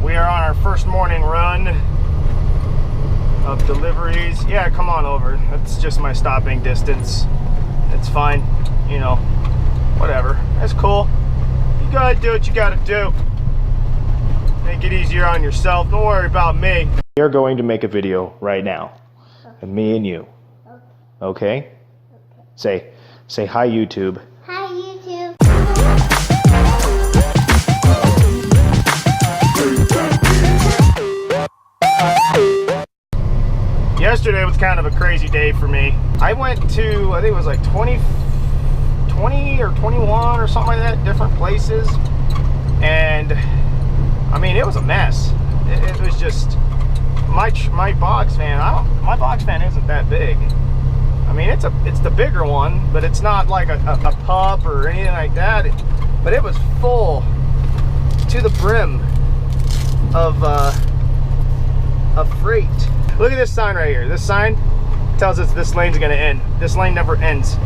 We are on our first morning run of deliveries. Yeah, come on over. That's just my stopping distance. It's fine, you know, whatever. That's cool. You gotta do what you gotta do. Make it easier on yourself. Don't worry about me. We are going to make a video right now. And me and you. Okay? Say hi, YouTube. Hi, YouTube. Yesterday was kind of a crazy day for me. I went to, I think it was like 20 or 21 or something like that, different places. And I mean, it was a mess. It was just, my box fan, my box fan isn't that big. I mean, it's the bigger one, but it's not like a pup or anything like that. But it was full to the brim of freight. Look at this sign right here. This sign tells us this lane's gonna end. This lane never ends.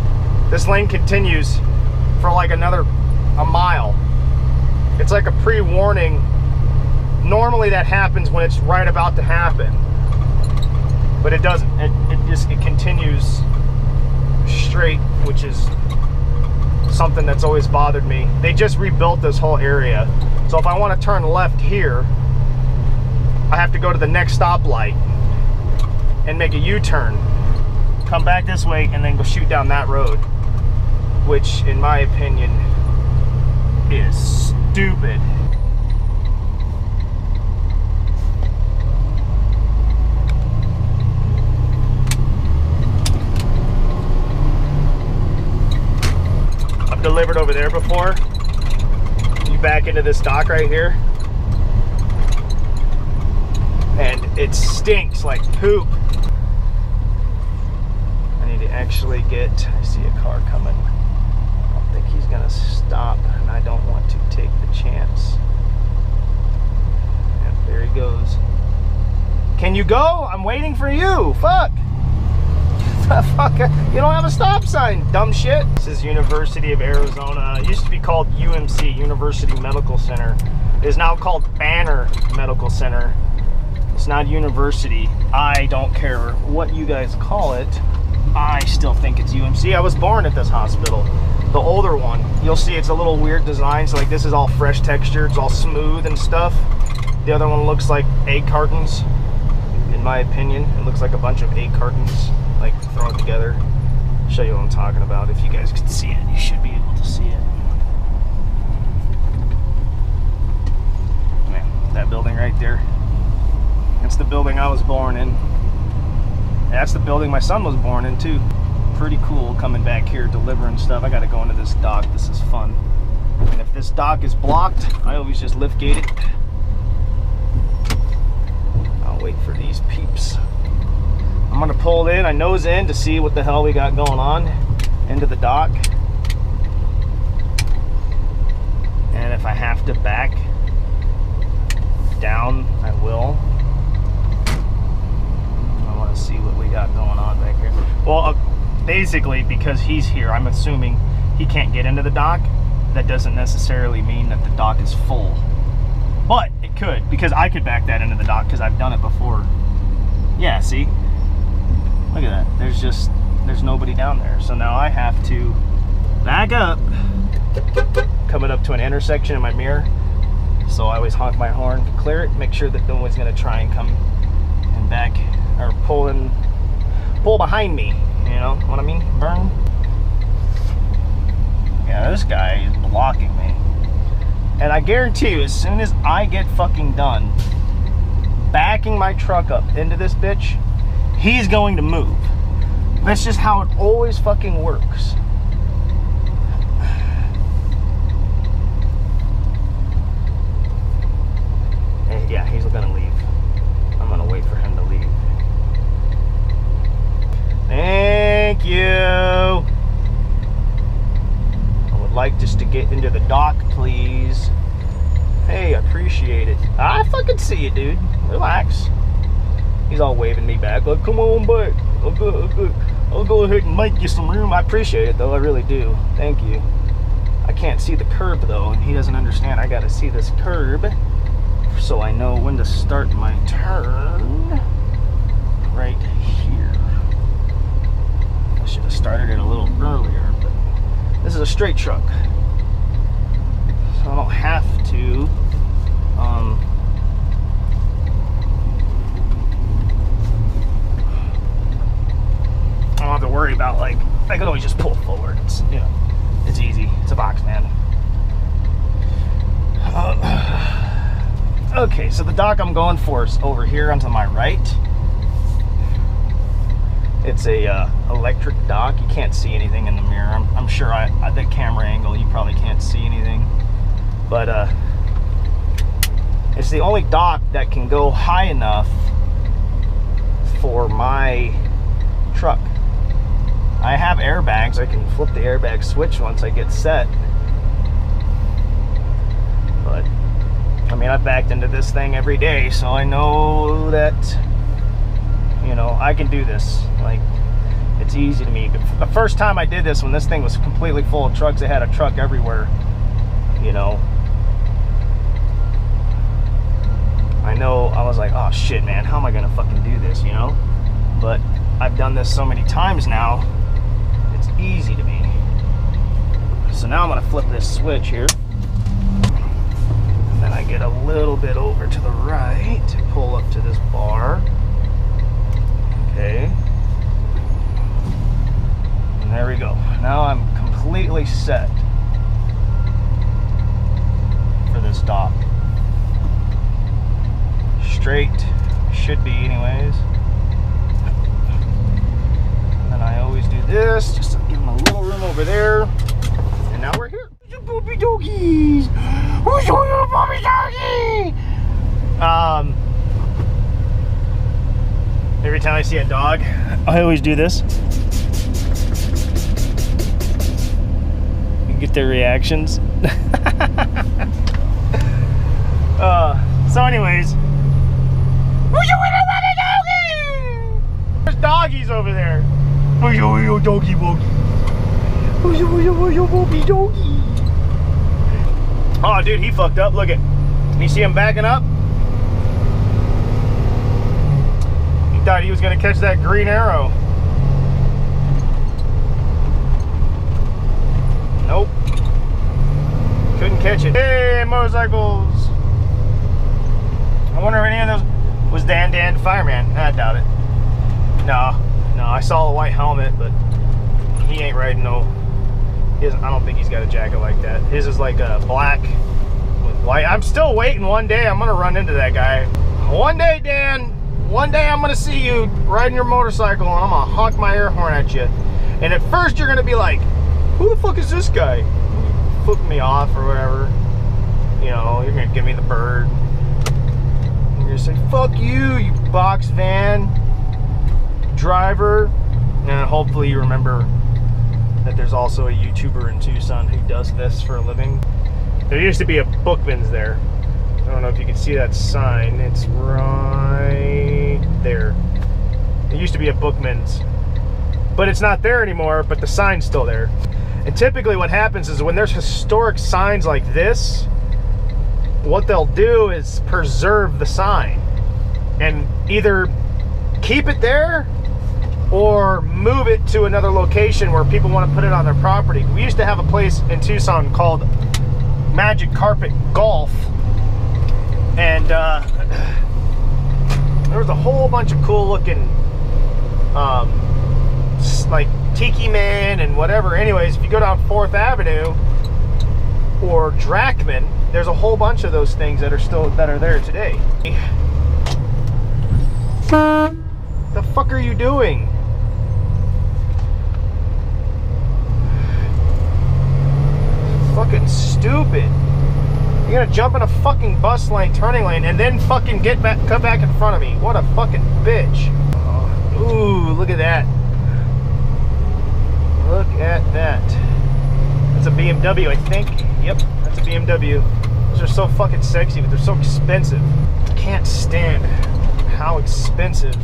This lane continues for like a mile. It's like a pre-warning. Normally that happens when it's right about to happen, but it doesn't. It continues straight, which is something that's always bothered me. They just rebuilt this whole area, so if I want to turn left here, I have to go to the next stoplight and make a U-turn, come back this way, and then go shoot down that road, which in my opinion is stupid. I've delivered over there before. You back into this dock right here, and it stinks like poop. I need to actually I see a car coming. I don't think he's gonna stop, and I don't want to take the chance. Yep, there he goes. Can you go? I'm waiting for you. Fuck. Fuck. You don't have a stop sign, dumb shit. This is University of Arizona. It used to be called UMC, University Medical Center. It is now called Banner Medical Center. It's not university. I don't care what you guys call it. I still think it's UMC. I was born at this hospital, the older one. You'll see it's a little weird design. So like this is all fresh texture. It's all smooth and stuff. The other one looks like egg cartons. In my opinion, it looks like a bunch of egg cartons like thrown together. I'll show you what I'm talking about. If you guys can see it, you should be able to see it. Man, that building right there. That's the building I was born in. That's the building my son was born in too. Pretty cool coming back here delivering stuff. I gotta go into this dock. This is fun. And if this dock is blocked, I always just lift gate it. I'll wait for these peeps. I'm gonna pull in, I nose in to see what the hell we got going on into the dock. And if I have to back down, I will. See what we got going on back here. Well, basically because he's here, I'm assuming he can't get into the dock. That doesn't necessarily mean that the dock is full, but it could, because I could back that into the dock because I've done it before. Yeah, see, look at that. There's nobody down there, so now I have to back up, coming up to an intersection in my mirror. So I always honk my horn to clear it, make sure that no one's going to try and come and back or pull behind me, you know what I mean? Burn. Yeah, this guy is blocking me. And I guarantee you, as soon as I get fucking done backing my truck up into this bitch, he's going to move. That's just how it always fucking works. Yeah, he's gonna leave. I'm gonna wait for him to leave. Thank you. I would like just to get into the dock, please. Hey, I appreciate it. I fucking see you, dude. Relax. He's all waving me back, like, come on back. I'll go ahead and make you some room. I appreciate it, though. I really do. Thank you. I can't see the curb, though, and he doesn't understand. I gotta see this curb. so I know when to start my turn. Right here. I should have started it a little earlier, but this is a straight truck, so I don't have to I don't have to worry about, like, I could always just pull forward. It's, you know, it's easy. It's a box, man. Okay, so the dock I'm going for is over here onto my right. It's a electric dock. You can't see anything in the mirror. I'm sure at the camera angle you probably can't see anything, but it's the only dock that can go high enough for my truck. I have airbags. I can flip the airbag switch once I get set. But, I mean, I've backed into this thing every day, so I know that, you know, I can do this. Like, it's easy to me. The first time I did this, when this thing was completely full of trucks, it had a truck everywhere, you know. I know, I was like, oh shit, man, how am I gonna fucking do this, you know? But I've done this so many times now, it's easy to me. So now I'm gonna flip this switch here. And then I get a little bit over to the right to pull up to this bar. Okay. And there we go. Now I'm completely set for this dock. Straight, should be anyways. And then I always do this, just to give them a little room over there. And now we're here. Puppy doggies! Who's your puppy doggy? Every time I see a dog, I always do this. You get their reactions. So anyways, who's your puppy doggy? There's doggies over there. Who's your doggy woggy? Who's your puppy doggy? Oh, dude, he fucked up. Look at, you see him backing up? He thought he was gonna catch that green arrow. Nope. Couldn't catch it. Hey, motorcycles. I wonder if any of those was Dan the fireman. I doubt it. No, I saw a white helmet, but he ain't riding no. I don't think he's got a jacket like that. His is like a black with white. I'm still waiting. One day I'm gonna run into that guy. One day, Dan. One day I'm gonna see you riding your motorcycle and I'm gonna honk my air horn at you. And at first you're gonna be like, who the fuck is this guy? Flipping me off or whatever. You know, you're gonna give me the bird. You're gonna say, fuck you, you box van driver. And hopefully you remember that there's also a YouTuber in Tucson who does this for a living. There used to be a Bookman's there. I don't know if you can see that sign. It's right there. There used to be a Bookman's, but it's not there anymore, but the sign's still there. And typically what happens is when there's historic signs like this, what they'll do is preserve the sign and either keep it there or move it to another location where people want to put it on their property. We used to have a place in Tucson called Magic Carpet Golf, and there was a whole bunch of cool looking like Tiki Man and whatever. Anyways, if you go down 4th Avenue or Drachman, there's a whole bunch of those things that are there today. The fuck are you doing? Fucking stupid. You're gonna jump in a fucking bus lane, turning lane, and then fucking come back in front of me. What a fucking bitch. Ooh, look at that. Look at that. That's a BMW, I think. Yep, that's a BMW. Those are so fucking sexy, but they're so expensive. I can't stand how expensive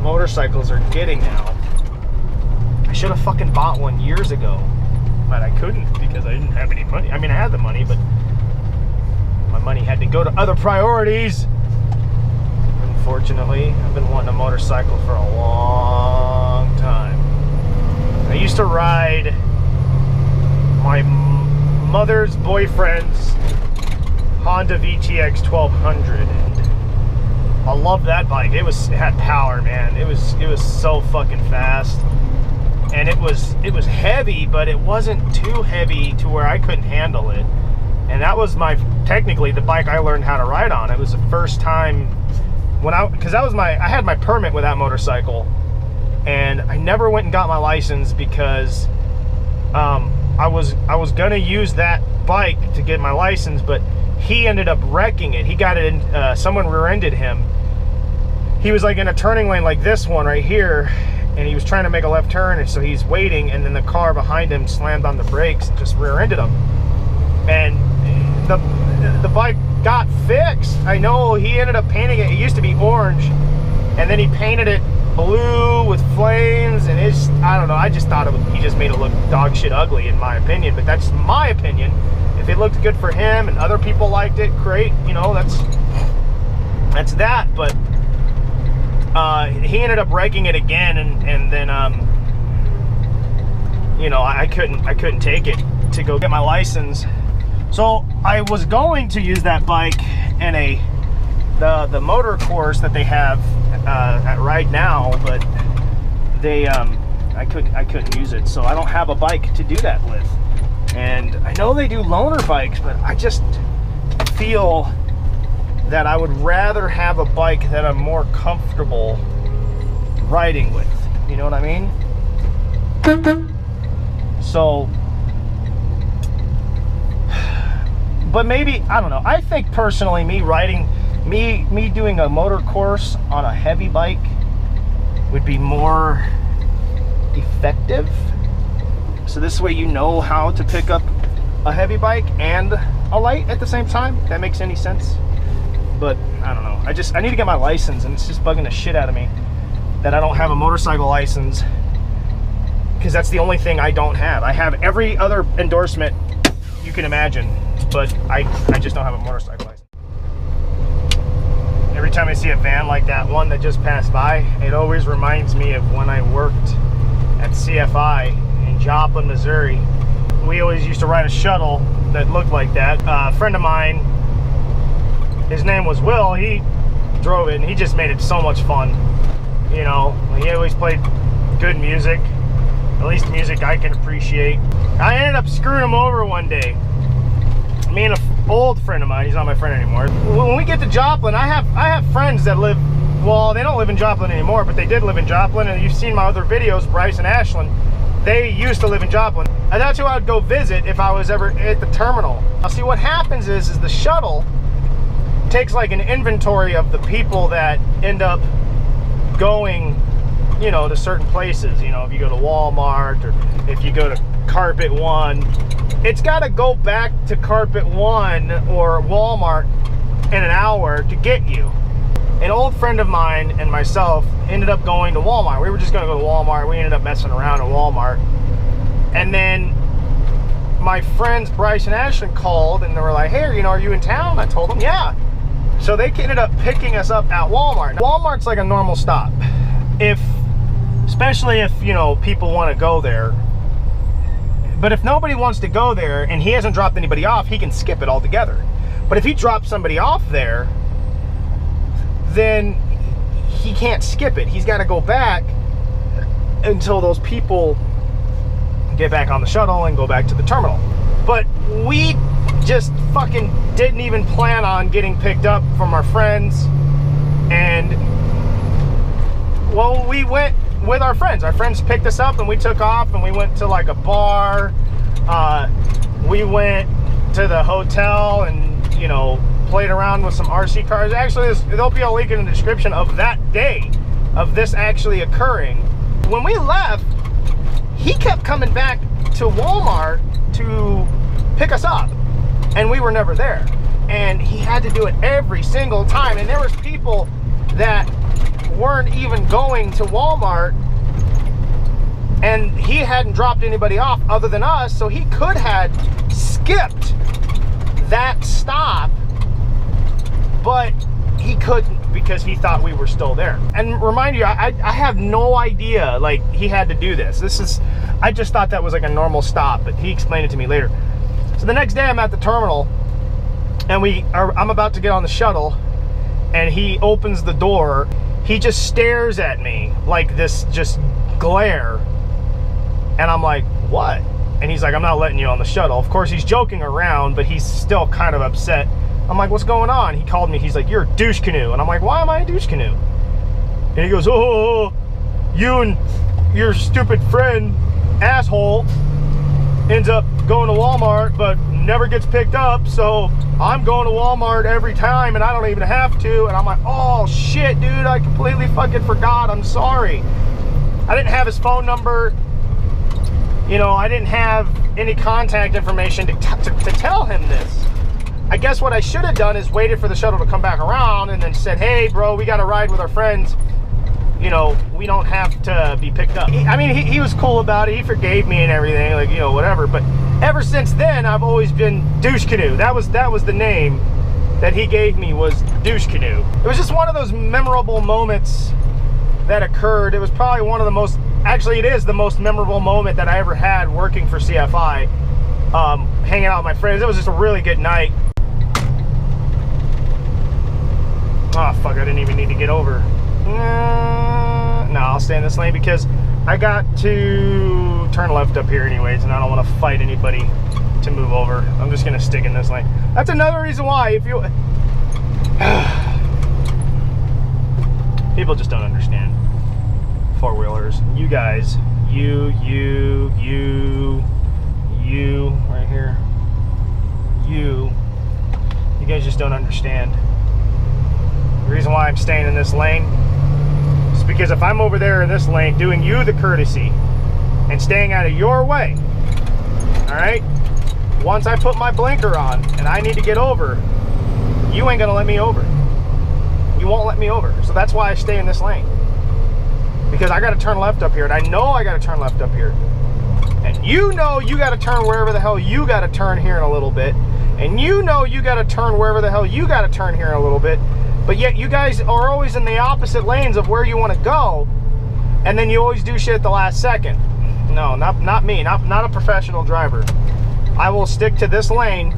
motorcycles are getting now. I should have fucking bought one years ago, but I couldn't because I didn't have any money. I mean, I had the money, but my money had to go to other priorities. Unfortunately, I've been wanting a motorcycle for a long time. I used to ride my mother's boyfriend's Honda VTX 1200, and I loved that bike. It had power, man. It was so fucking fast, and it was heavy, but it wasn't too heavy to where I couldn't handle it. And that was technically the bike I learned how to ride on. It was the first time because I had my permit with that motorcycle, and I never went and got my license because I was gonna use that bike to get my license, but he ended up wrecking it. He got it in, someone rear-ended him. He was like in a turning lane like this one right here, and he was trying to make a left turn, and so he's waiting, and then the car behind him slammed on the brakes and just rear-ended him. And the bike got fixed. I know he ended up painting it. It used to be orange, and then he painted it blue with flames, and I don't know, I just thought he just made it look dog shit ugly, in my opinion. But that's my opinion. If it looked good for him and other people liked it, great, you know, that's that. But he ended up wrecking it again, and then you know, I couldn't take it to go get my license. So I was going to use that bike in the motor course that they have at Ride Now, but I couldn't use it, so I don't have a bike to do that with. And I know they do loaner bikes, but I just feel that I would rather have a bike that I'm more comfortable riding with. You know what I mean? So, but maybe, I don't know. I think personally, me doing a motor course on a heavy bike would be more effective. So this way you know how to pick up a heavy bike and a light at the same time. If that makes any sense. But I don't know. I need to get my license, and it's just bugging the shit out of me that I don't have a motorcycle license, because that's the only thing I don't have. I have every other endorsement you can imagine, but I just don't have a motorcycle license. Every time I see a van like that one that just passed by, it always reminds me of when I worked at CFI in Joplin, Missouri. We always used to ride a shuttle that looked like that. A friend of mine, his name was Will, he drove it, and he just made it so much fun. You know, he always played good music, at least music I can appreciate. I ended up screwing him over one day. Me and an old friend of mine, he's not my friend anymore. When we get to Joplin, I have friends that live, well, they don't live in Joplin anymore, but they did live in Joplin, and you've seen my other videos, Bryce and Ashlyn. They used to live in Joplin, and that's who I would go visit if I was ever at the terminal. Now, see, what happens is the shuttle takes like an inventory of the people that end up going, you know, to certain places. You know, if you go to Walmart, or if you go to Carpet One, it's got to go back to Carpet One or Walmart in an hour to get you. An old friend of mine and myself ended up going to Walmart. We were just going to go to Walmart. We ended up messing around at Walmart. And then my friends Bryce and Ashlyn called, and they were like, hey, you know, are you in town? I told them, yeah. So they ended up picking us up at Walmart. Now, Walmart's like a normal stop. Especially if, you know, people want to go there. But if nobody wants to go there and he hasn't dropped anybody off, he can skip it altogether. But if he drops somebody off there, then he can't skip it. He's got to go back until those people get back on the shuttle and go back to the terminal. But we just fucking didn't even plan on getting picked up from our friends. And, well, we went with our friends. Our friends picked us up, and we took off, and we went to like a bar. We went to the hotel and, you know, played around with some RC cars. Actually, there'll be a link in the description of that day of this actually occurring. When we left, he kept coming back to Walmart to pick us up, and we were never there. And he had to do it every single time. And there was people that weren't even going to Walmart, and he hadn't dropped anybody off other than us, so he could have skipped that stop couldn't because he thought we were still there. And remind you, I have no idea like he had to do this. I just thought that was like a normal stop, but he explained it to me later. So the next day I'm at the terminal and I'm about to get on the shuttle, and he opens the door. He just stares at me like this, just glare. And I'm like, what? And he's like, I'm not letting you on the shuttle. Of course, he's joking around, but he's still kind of upset. I'm like, what's going on? He called me. He's like, you're a douche canoe. And I'm like, why am I a douche canoe? And he goes, oh, you and your stupid friend, asshole, ends up going to Walmart, but never gets picked up. So I'm going to Walmart every time, and I don't even have to. And I'm like, oh, shit, dude. I completely fucking forgot. I'm sorry. I didn't have his phone number. You know, I didn't have any contact information to tell him this. I guess what I should have done is waited for the shuttle to come back around and then said, hey, bro, we got to ride with our friends. You know, we don't have to be picked up. He was cool about it. He forgave me and everything, like, you know, whatever. But ever since then, I've always been Douche Canoe. That was the name that he gave me, was Douche Canoe. It was just one of those memorable moments that occurred. It was probably one of the most, actually it is the most memorable moment that I ever had working for CFI, hanging out with my friends. It was just a really good night. Oh fuck, I didn't even need to get over. No, I'll stay in this lane because I got to turn left up here anyways, and I don't want to fight anybody to move over. I'm just gonna stick in this lane. That's another reason why, if you people just don't understand four-wheelers. You guys, you right here, you guys just don't understand. The reason why I'm staying in this lane is because if I'm over there in this lane doing you the courtesy and staying out of your way, all right, once I put my blinker on and I need to get over, you ain't gonna let me over. You won't let me over. So that's why I stay in this lane, because I gotta turn left up here, and I know I gotta turn left up here, and you know you gotta turn wherever the hell you gotta turn here in a little bit, and you know you gotta turn wherever the hell you gotta turn here in a little bit. But yet you guys are always in the opposite lanes of where you want to go, and then you always do shit at the last second. No, not me, not a professional driver. I will stick to this lane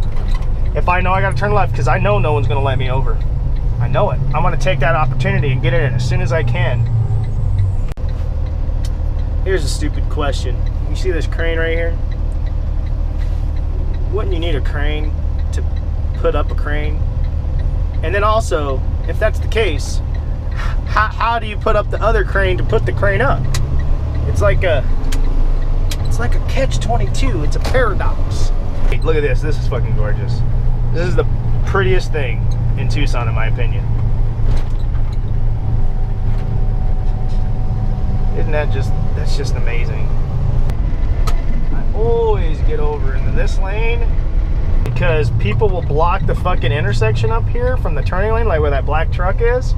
if I know I got to turn left, because I know no one's going to let me over. I know it. I'm going to take that opportunity and get it in as soon as I can. Here's a stupid question. You see this crane right here? Wouldn't you need a crane to put up a crane? And then also, if that's the case, how do you put up the other crane to put the crane up? It's like a catch-22. It's a paradox. Hey, look at this. This is fucking gorgeous. This is the prettiest thing in Tucson, in my opinion. Isn't that that's just amazing. I always get over into this lane because people will block the fucking intersection up here from the turning lane, like where that black truck is.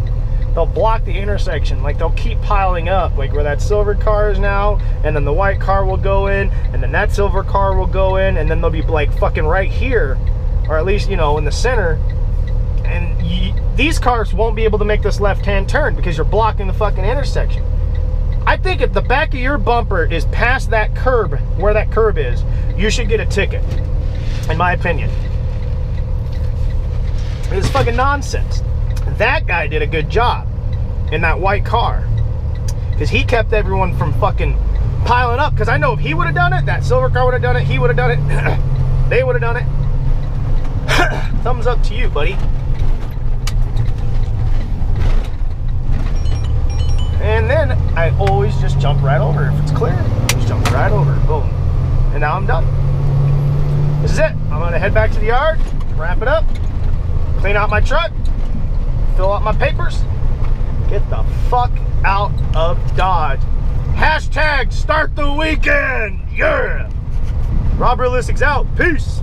They'll block the intersection, like they'll keep piling up, like where that silver car is now, and then the white car will go in, and then that silver car will go in, and then they'll be like fucking right here, or at least, you know, in the center, and these cars won't be able to make this left-hand turn because you're blocking the fucking intersection. I think if the back of your bumper is past that curb, where that curb is, you should get a ticket. In my opinion. It's fucking nonsense. That guy did a good job in that white car, because he kept everyone from fucking piling up. Because I know if he would have done it, that silver car would have done it, he would have done it, they would have done it. Thumbs up to you, buddy. And then I always just jump right over. If it's clear, just jump right over. Boom. And now I'm done. This is it. I'm gonna head back to the yard, wrap it up, clean out my truck, fill out my papers, get the fuck out of Dodge. Hashtag start the weekend. Yeah. RobRealistic's out. Peace.